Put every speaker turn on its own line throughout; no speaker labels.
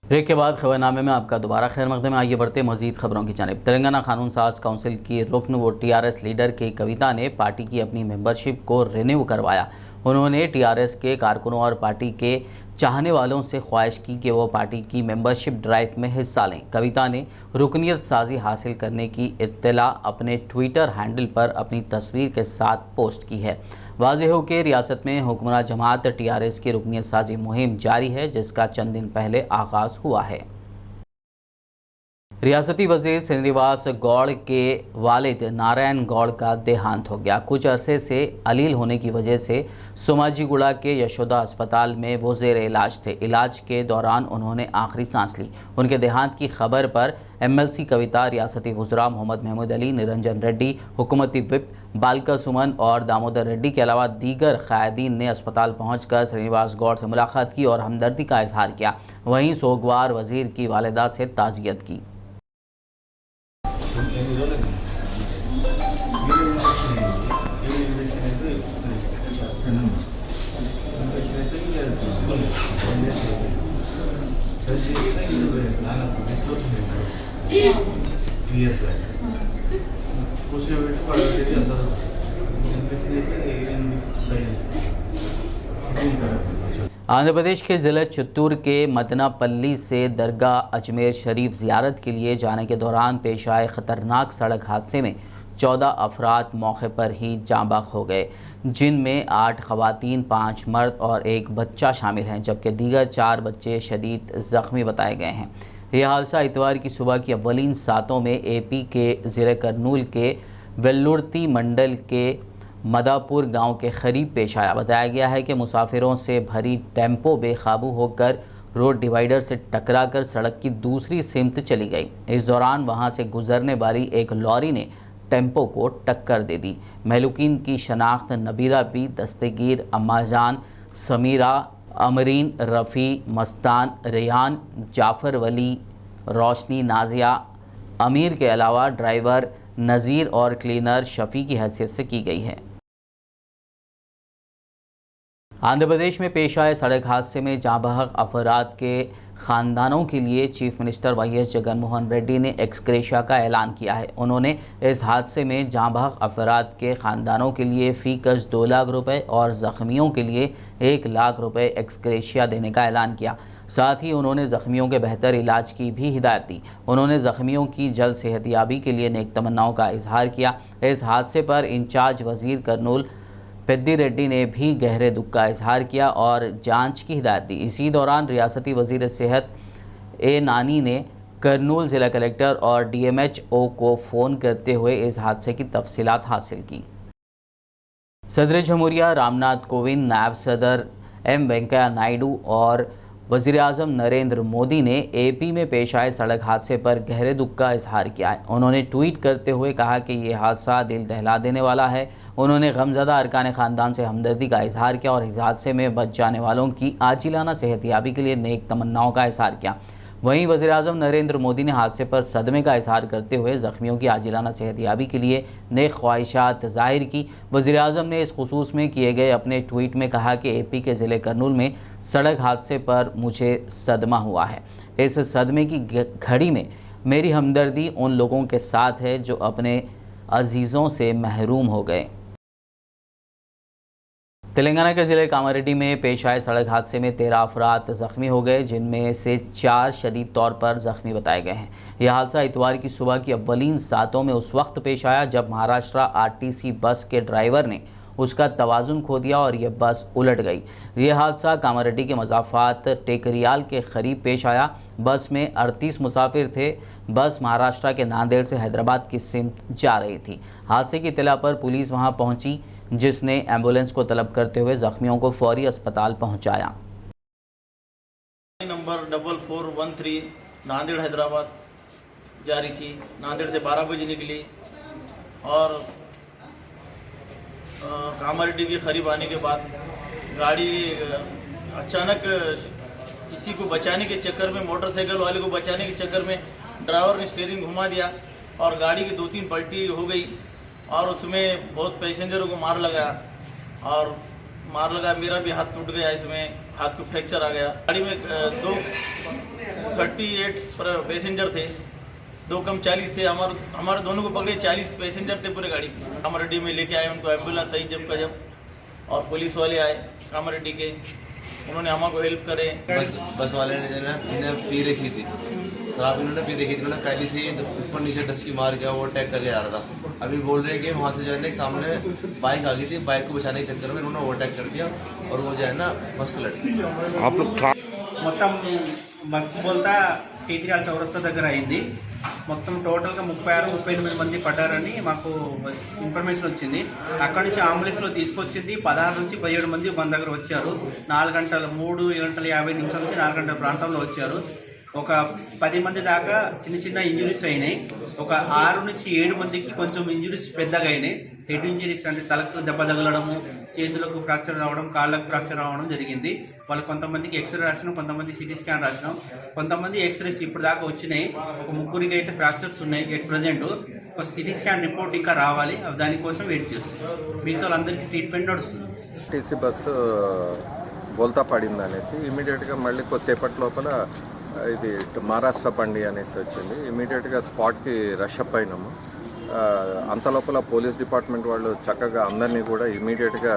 Break के बाद खबरनामे में आपका दोबारा खैर मकदम है। आइए बढ़ते मजीद खबरों की जानिब। तेलंगाना कानून साज काउंसिल की रुकन व टीआरएस लीडर की कविता ने पार्टी की अपनी मेंबरशिप को रिन्यू करवाया। उन्होंने टीआरएस के कारकुनों और पार्टी के चाहने वालों से ख्वाहिश की कि वो पार्टी की मेंबरशिप ड्राइव में हिस्सा लें। कविता ने रुकनीत साजी हासिल करने की इत्तला अपने ट्विटर हैंडल पर अपनी तस्वीर के साथ पोस्ट की है। वाज़ेह हो कि रियासत में हुक्मरान जमात टीआरएस की रुकनीत साजी मुहिम जारी है, जिसका चंद दिन पहले आगाज़ हुआ है। रियासती वज़ीर श्रीनिवास गौड़ के वालिद नारायण गौड़ का देहांत हो गया। कुछ अरसे से अलील होने की वजह से सोमाजीगुड़ा के यशोदा अस्पताल में वो ज़ेर इलाज थे। इलाज के दौरान उन्होंने आखिरी सांस ली। उनके देहांत की खबर पर एमएलसी कविता, रियासती वज़रा मोहम्मद महमूद अली, निरंजन रेड्डी, हुकूमती विप बालका सुमन और दामोदर रेड्डी के अलावा दीगर क़ायदीन ने अस्पताल पहुंचकर श्रीनिवास गौड़ से मुलाकात की और हमदर्दी का इजहार किया। वहीं सोगवार वज़ीर की वालिदा से ताज़ियत की। आंध्र प्रदेश के ज़िला चित्तूर के मदनापल्ली से दरगाह अजमेर शरीफ ज़ियारत के लिए जाने के दौरान पेश आए ख़तरनाक सड़क हादसे में 14 अफराद मौके पर ही जाँबाग हो गए, जिनमें 8 ख़वातीन, 5 मर्द और 1 बच्चा शामिल हैं, जबकि दीगर 4 बच्चे शदीद ज़ख्मी बताए गए हैं। यह हादसा इतवार की सुबह की अव्वलीन सातों में एपी के ज़िले करनूल के वेल्लुर्ती मंडल के मदापुर गांव के करीब पेश आया। बताया गया है कि मुसाफिरों से भरी टेम्पो बेकाबू होकर रोड डिवाइडर से टकराकर सड़क की दूसरी सिमत चली गई। इस दौरान वहां से गुजरने वाली एक लॉरी ने टेम्पो को टक्कर दे दी। महलूकीन की शनाख्त नबीरा बी, दस्तगीर, अम्माजान, समीरा, अमरीन, रफ़ी, मस्तान, रेहान, जाफ़र वली, रोशनी, नाजिया, अमीर के अलावा ड्राइवर नज़ीर और क्लीनर शफ़ी की हैसियत से की गई है। आंध्र प्रदेश में पेश आए सड़क हादसे में जाँ बहक अफराद के ख़ानदानों के लिए chief minister YS Jaganmohan Reddy ने एक्सग्रेशिया का ऐलान किया है। उन्होंने इस हादसे में जाँ बहक अफराद के ख़ानदानों के लिए फ़ी कश 2 लाख रुपये और ज़ख्मियों के लिए 1 लाख रुपये एक्सग्रेशिया देने का ऐलान किया। साथ ही उन्होंने ज़ख्मियों के बेहतर इलाज की भी हिदायत दी। उन्होंने ज़ख्मियों की जल्द सेहतयाबी के लिए नेक तमन्नाओं का इजहार किया। इस हादसे पर इंचार्ज वज़ीर कर्नूल पेद्दी रेड्डी ने भी गहरे दुख का इजहार किया और जांच की हिदायत दी। इसी दौरान रियासती वज़ीर सेहत ए नानी ने करनूल ज़िला कलेक्टर और डीएमएचओ को फ़ोन करते हुए इस हादसे की तफसीलात हासिल की। सदर जमहूरिया रामनाथ कोविंद, नायब सदर एम वेंकैया नायडू और वज़ीर आज़म नरेंद्र मोदी ने एपी में पेश आए सड़क हादसे पर गहरे दुख का इजहार किया है। उन्होंने ट्वीट करते हुए कहा कि ये हादसा दिल दहला देने वाला है। उन्होंने गमज़दा अरकान ख़ानदान से हमदर्दी का इजहार किया और इस हादसे में बच जाने वालों की आजिलाना सेहतयाबी के लिए नेक तमन्नाओं का इजहार किया। वहीं वज़ीर आज़म नरेंद्र मोदी ने हादसे पर सदमे का इजहार करते हुए ज़ख्मियों की आजिलाना सेहतयाबी के लिए नेक ख्वाहिशात ज़ाहिर की। वज़ीर आज़म ने इस खुसूस में किए गए अपने ट्वीट में कहा कि एपी के ज़िले करनूल में सड़क हादसे पर मुझे सदमा हुआ है। इस सदमे की घड़ी में मेरी हमदर्दी उन लोगों के साथ है जो अपने अजीज़ों से महरूम हो गए। तेलंगाना के ज़िले कामारेड्डी में पेश आए सड़क हादसे में 13 अफराद ज़ख्मी हो गए, जिनमें से 4 शदीद तौर पर ज़ख्मी बताए गए हैं। यह हादसा इतवार की सुबह की अव्वलीन सातों में उस वक्त पेश आया जब महाराष्ट्र आरटीसी बस के ड्राइवर ने उसका तवाज़ुन खो दिया और यह बस उलट गई। यह हादसा कामारेड्डी के मज़ाफ़ात टेकरियाल के करीब पेश आया। बस में 38 मुसाफिर थे। बस महाराष्ट्र के नांदेड़ से हैदराबाद की सिमत जा रही थी। हादसे की इत्तला पर पुलिस वहां पहुंची, जिसने एम्बुलेंस को तलब करते हुए ज़ख्मियों को फौरी अस्पताल पहुंचाया।
नंबर 4413 नांदेड़ हैदराबाद जा रही थी। नांदेड़ से 12 बजे निकली और कामारेड्डी के करीब आने के बाद गाड़ी अचानक किसी को बचाने के चक्कर में, मोटरसाइकिल वाले को बचाने के चक्कर में ड्राइवर ने स्टीयरिंग घुमा दिया और गाड़ी की 2-3 पलटी हो गई और उसमें बहुत पैसेंजरों को मार लगा मेरा भी हाथ टूट गया, इसमें हाथ को फ्रैक्चर आ गया। गाड़ी में 2 38 पैसेंजर थे, 2 कम 40 थे। हमारे दोनों को पकड़े 40 पैसेंजर थे पूरे गाड़ी। कामारेड्डी में लेके आए उनको, एम्बुलेंस आई जब का जब, और पुलिस वाले आए कामारेड्डी के, उन्होंने हमको हेल्प करे।
बस वाले ने जो है इन्हें पी रखी थी शराब, इन्होंने पी रखी थी, उन्होंने पहले से ही ऊपर नीचे डस्की मार के वो अटैक करके आ रहा था। अभी बोल रहे हैं कि वहाँ से जो है ना सामने बाइक आ गई थी, बाइक को बचाने के चक्कर में इन्होंने ओवरटेक कर दिया और वो जो है ना बस पलट गई।
आप लोग
మొత్తం బస్సు బోల్తా టీటీఆర్ చౌరస్తా దగ్గర అయింది. మొత్తం టోటల్గా 36-38 మంది పడ్డారని మాకు ఇన్ఫర్మేషన్ వచ్చింది. అక్కడి నుంచి అంబులెన్స్లో తీసుకొచ్చింది. 16 నుంచి 17 మంది మన దగ్గర వచ్చారు. 3 గంటల 50 నిమిషాల నుంచి 4 గంటల ప్రాంతంలో వచ్చారు. ఒక 10 మంది దాకా చిన్న చిన్న ఇంజురీస్ అయినాయి. ఒక 6 నుంచి 7 మందికి కొంచెం ఇంజురీస్ పెద్దగా అయినాయి. హెడ్ ఇంజరీస్ అంటే తలకు దెబ్బ తగలడము, చేతులకు ఫ్రాక్చర్ రావడం, కాళ్ళకు ఫ్రాక్చర్ రావడం జరిగింది. వాళ్ళు కొంతమందికి ఎక్స్రే రాసినాం, కొంతమంది సిటీ స్కాన్ రాసినాం, కొంతమంది ఎక్స్రేస్ ఇప్పుడు దాకా వచ్చినాయి. ఒక 3కి అయితే ఫ్రాక్చర్స్ ఉన్నాయి ఎట్ ప్రజెంట్. ఒక సిటీ స్కాన్ రిపోర్ట్ ఇంకా రావాలి, దానికోసం వెయిట్ చేస్తున్నాం. మిగతా వాళ్ళందరికీ ట్రీట్మెంట్ నడుస్తుంది.
టీసీ బస్సు బోల్తా పడింది అనేసి ఇమీడియట్గా మళ్ళీ కొద్దిసేపటి లోపల ఇది మహారాష్ట్ర బండి అనేసి వచ్చింది. ఇమీడియట్గా స్పాట్కి రష్ అప్ అయినాము. అంతలోపల పోలీస్ డిపార్ట్మెంట్ వాళ్ళు చక్కగా అందరినీ కూడా ఇమీడియట్గా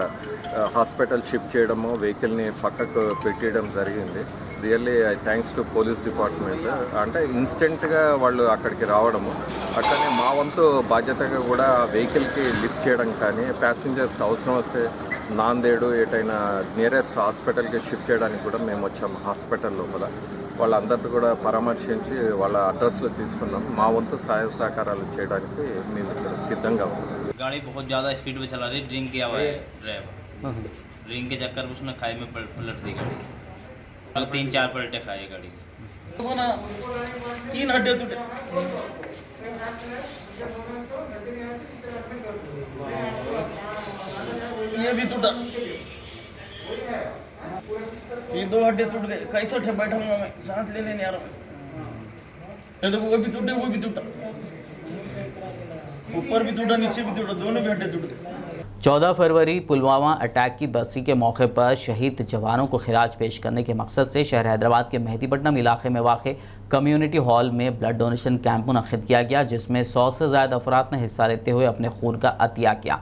హాస్పిటల్ షిఫ్ట్ చేయడము, వెహికల్ని పక్కకు పెట్టేయడం జరిగింది. Really I thanks to police department. అంటే ఇన్స్టెంట్గా వాళ్ళు అక్కడికి రావడము, అట్లనే మా వంతు బాధ్యతగా కూడా వెహికల్కి లిఫ్ట్ చేయడం కానీ, ప్యాసింజర్స్ అవసరం వస్తే నాందేడు ఎటైనా నియరెస్ట్ హాస్పిటల్కి షిఫ్ట్ చేయడానికి కూడా మేము వచ్చాము. హాస్పిటల్ లోపల వాళ్ళందరితో కూడా పరామర్శించి వాళ్ళ అడ్రస్లో తీసుకున్నాం. మా వంతు సహాయ సహకారాలు చేయడానికి మేము ఇక్కడ సిద్ధంగా ఉన్నాం.
गाड़ी बहुत ज़्यादा स्पीड में चला रही, ड्रिंक किया हुआ है ड्राइवर। ड्रिंक के चक्कर में उसने खाई में पलट दी गाड़ी, और 3-4 पलटे खाए गाड़ी।
3 हड्डे टूटे, ये भी टूटा, ये 2 हड्डे टूट गए। कैसे बैठा हूँ मैं, सांस लेने नहीं आ रहा। ये देखो वो भी टूटे, वो भी टूटा, ऊपर भी टूटा, नीचे भी टूटा, दोनों भी हड्डे टूट गए।
14 फरवरी पुलवामा अटैक की बरसी के मौके पर शहीद जवानों को खिराज पेश करने के मकसद से शहर हैदराबाद के मेहदीपट्टनम इलाके में वाक़ कम्युनिटी हॉल में ब्लड डोनेशन कैंप मुनक़्क़िद किया गया, जिसमें 100 से ज़्यादा अफराद ने हिस्सा लेते हुए अपने खून का अतिया किया।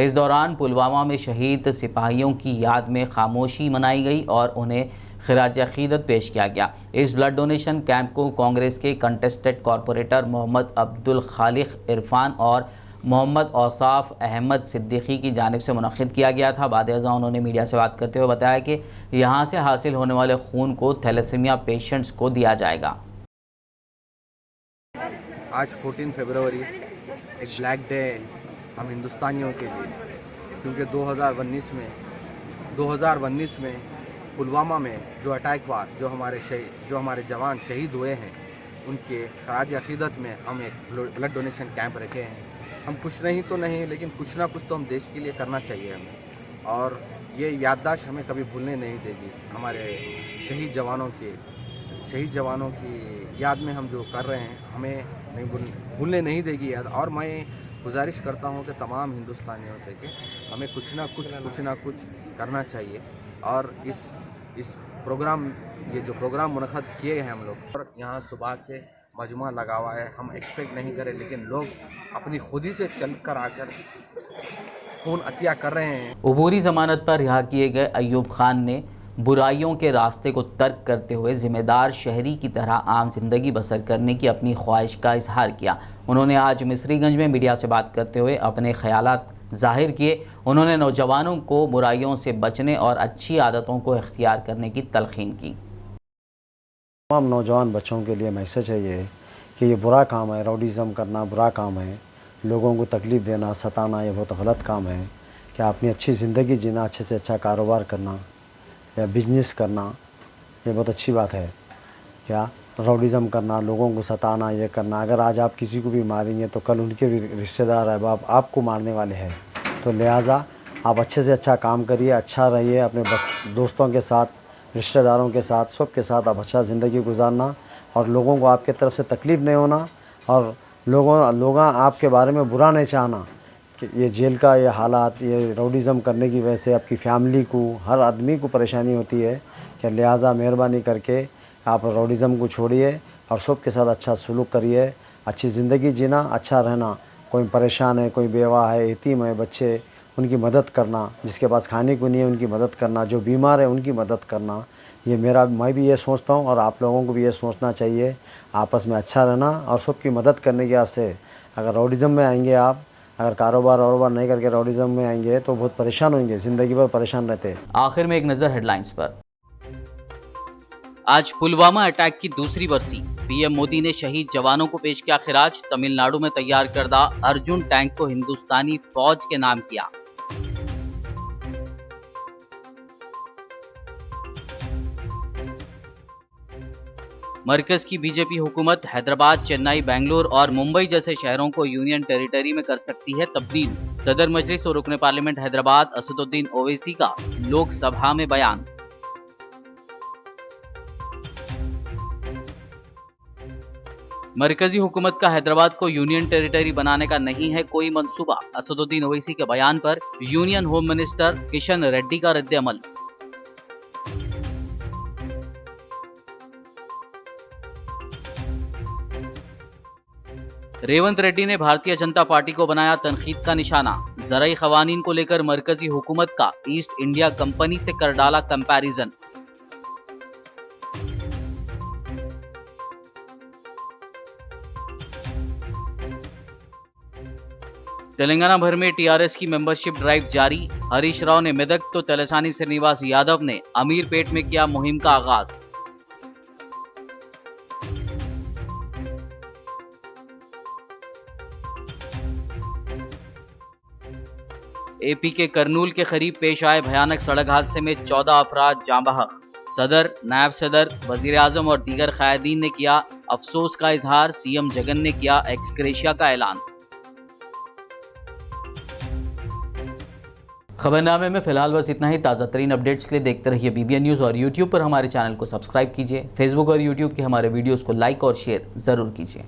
इस दौरान पुलवामा में शहीद सिपाहियों की याद में खामोशी मनाई गई और उन्हें खिराज अक़ीदत पेश किया गया। इस ब्लड डोनेशन कैंप को कांग्रेस के कंटेस्टेड कॉरपोरेटर मोहम्मद अब्दुल खालिक इरफान और मोहम्मद औसाफ अहमद सिद्दीकी की जानिब से मुनक़्क़िद किया गया था। बाद-ए-ज़ा उन्होंने मीडिया से बात करते हुए बताया कि यहाँ से हासिल होने वाले खून को थैलेसीमिया पेशेंट्स को दिया जाएगा।
आज 14 फरवरी एक ब्लैक डे हम हिंदुस्तानियों के लिए, क्योंकि 2019 में पुलवामा में जो अटैक हुआ, जो हमारे जवान शहीद हुए हैं, उनके खराज अक़ीदत में हम एक ब्लड डोनेशन कैंप रखे हैं। हम कुछ नहीं तो नहीं, लेकिन कुछ ना कुछ तो हम देश के लिए करना चाहिए हमें, और ये याददाश्त हमें कभी भूलने नहीं देगी। हमारे शहीद जवानों की याद में हम जो कर रहे हैं, हमें नहीं भूलने नहीं देगी याद। और मैं गुजारिश करता हूँ कि तमाम हिंदुस्तानियों से कि हमें कुछ ना कुछ करना चाहिए। और इस प्रोग्राम, ये जो प्रोग्राम मुनक़्क़िद किए हैं हम लोग, और यहाँ सुबह से मजमा लगा हुआ है, हम एक्सपेक्ट नहीं करें, लेकिन लोग अपनी खुदी से चल कर आकर खून अतिया कर रहे हैं।
अबूरी ज़मानत पर रिहा किए गए अयूब खान ने बुराइयों के रास्ते को तर्क करते हुए ज़िम्मेदार शहरी की तरह आम जिंदगी बसर करने की अपनी ख्वाहिश का इजहार किया। उन्होंने आज मिस्रीगंज में मीडिया से बात करते हुए अपने ख्यालात ज़ाहिर किए। उन्होंने नौजवानों को बुराइयों से बचने और अच्छी आदतों को इख्तियार करने की तलक़ीन की।
तमाम नौजवान बच्चों के लिए मैसेज है ये कि ये बुरा काम है, राउडीज़म करना बुरा काम है, लोगों को तकलीफ़ देना, सताना, ये बहुत गलत काम है। कि अपनी अच्छी ज़िंदगी जीना, अच्छे से अच्छा कारोबार करना या बिजनेस करना, ये बहुत अच्छी बात है। क्या राउडीज़म करना, लोगों को सताना, ये करना, अगर आज आप किसी को भी मारेंगे तो कल उनके भी रिश्तेदार अहबाब आपको मारने वाले हैं। तो लिहाजा आप अच्छे से अच्छा काम करिए, अच्छा रहिए, अपने दोस्तों के साथ, रिश्तेदारों के साथ, सबके साथ आप अच्छा ज़िंदगी गुजारना, और लोगों को आपके तरफ से तकलीफ़ नहीं होना, और लोग आपके बारे में बुरा नहीं चाहना कि ये जेल का ये हालात, ये राउडीज़म करने की वजह से आपकी फ़ैमिली को, हर आदमी को परेशानी होती है। कि लिहाजा मेहरबानी करके आप रॉडिज़म को छोड़िए और सबके साथ अच्छा सलूक करिए, अच्छी ज़िंदगी जीना, अच्छा रहना। कोई परेशान है, कोई बेवा है, यतीम है, बच्चे, उनकी मदद करना, जिसके पास खाने को नहीं है उनकी मदद करना, जो बीमार है उनकी मदद करना, ये मैं भी ये सोचता हूँ और आप लोगों को भी ये सोचना चाहिए। आपस में अच्छा रहना और सबकी मदद करने के वास्ते। अगर रॉडिज़म में आएंगे आप, अगर कारोबार नहीं करके रॉडिज़म में आएंगे तो बहुत परेशान होंगे, ज़िंदगी भर परेशान रहते हैं।
आखिर में एक नज़र हेडलाइंस पर।
आज पुलवामा अटैक की दूसरी बरसी, पीएम मोदी ने शहीद जवानों को पेश किया खिराज। तमिलनाडु में तैयार करदा अर्जुन टैंक को हिंदुस्तानी फौज के नाम किया। मरकज की बीजेपी हुकूमत हैदराबाद, चेन्नई, बेंगलुरु और मुंबई जैसे शहरों को यूनियन टेरिटरी में कर सकती है तब्दील। सदर मजलिस और रुकने पार्लियामेंट हैदराबाद असदुद्दीन ओवैसी का लोकसभा में बयान। मरकजी हुकूमत का हैदराबाद को यूनियन टेरिटरी बनाने का नहीं है कोई मंसूबा। असदुद्दीन ओवैसी के बयान पर union home minister Kishan Reddy का रद्द-ए-अमल। रेवंत रेड्डी ने भारतीय जनता पार्टी को बनाया तनकीद का निशाना। ज़राई क़वानीन को लेकर मरकजी हुकूमत का ईस्ट इंडिया कंपनी से कर डाला कंपैरिजन। तेलंगाना भर में टीआरएस की मेंबरशिप ड्राइव जारी। हरीश राव ने मेदक तो तलसानी श्रीनिवास यादव ने अमीरपेट में किया मुहिम का आगाज। एपी के करनूल के करीब पेश आए भयानक सड़क हादसे में 14 अफराद जाँ बहक। सदर, नायब सदर, वजीर आजम और दीगर कायदीन ने किया अफसोस का इजहार। सीएम जगन ने किया एक्सग्रेशिया का ऐलान।
खबरनामे में फिलहाल बस इतना ही। ताज़ा तरीन अपडेट्स के लिए देखते रहिए BBN न्यूज़ और यूट्यूब पर हमारे चैनल को सब्सक्राइब कीजिए। फेसबुक और यूट्यूब के हमारे वीडियोस को लाइक और शेयर ज़रूर कीजिए।